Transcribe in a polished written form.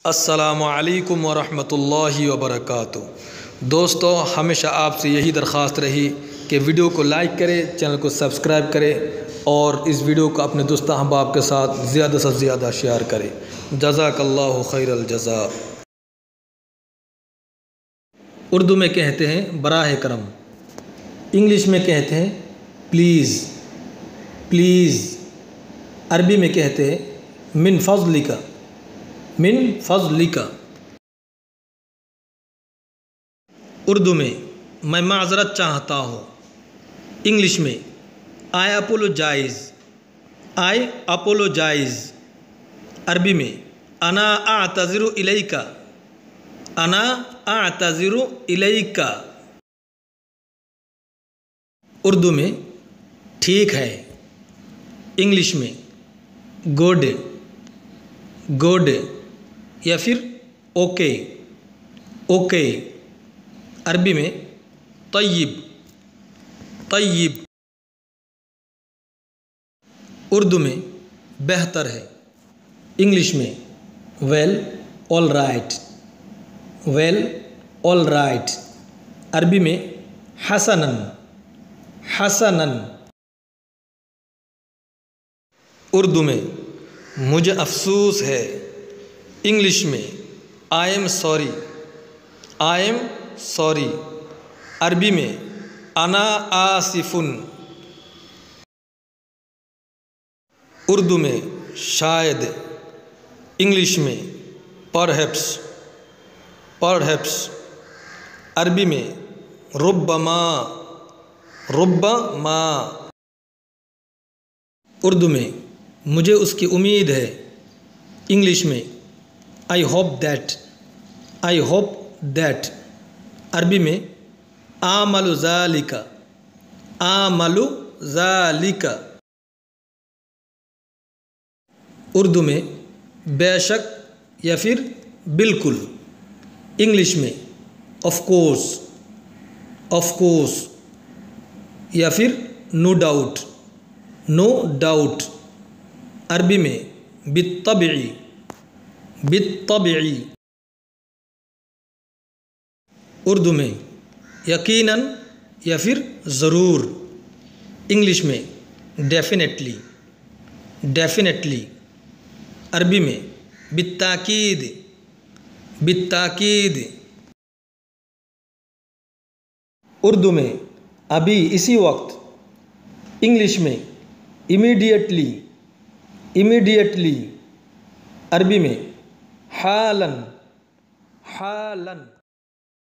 अस्सलामु अलैकुम वरहमतुल्लाहि वबरकातुहू। दोस्तों, हमेशा आपसे यही दरख्वास्त रही कि वीडियो को लाइक करें, चैनल को सब्सक्राइब करें और इस वीडियो को अपने दोस्त अहबाब के साथ ज़्यादा से ज़्यादा शेयर करें। जज़ाकल्लाहु खैरल जज़ा। उर्दू में कहते हैं बराह करम, इंग्लिश में कहते हैं प्लीज़ प्लीज़, अरबी में कहते हैं मिन फ़ज़लिका मिन फ़ज़लिका। उर्दू में मैं माज़रत चाहता हूँ, इंग्लिश में आई अपोलोजाइज़ आई अपोलोजाइज़। अरबी में अना आतज़िरु इलैका अना आतज़िरु इलैका। उर्दू में ठीक है, इंग्लिश में गुड गुड या फिर ओके ओके। अरबी में तय्यब तय्यब। उर्दू में बेहतर है, इंग्लिश में well all right well all right. अरबी में हसनन हसनन। उर्दू में मुझे अफसोस है, इंग्लिश में I am sorry I am sorry. अरबी में अना आसिफुन। उर्दू में शायद, इंग्लिश में परहैप्स परहैप्स। अरबी में रुब्बमा रुब्बमा। उर्दू में मुझे उसकी उम्मीद है, इंग्लिश में I hope that I hope that. अरबी में आमलु ज़ालिका आमलु ज़ालिका। उर्दू में बेशक या फिर बिल्कुल, इंग्लिश में ऑफ कोर्स या फिर नो डाउट नो डाउट। अरबी में बित्तबिई बित्तबिई। उर्दू में यकीनन या फिर ज़रूर, इंग्लिश में डेफिनेटली डेफिनेटली। अरबी में बित्ताकीद बित्ताकीद। उर्दू में अभी इसी वक्त, इंग्लिश में इमीडिएटली इमीडिएटली। अरबी में हालन हालन।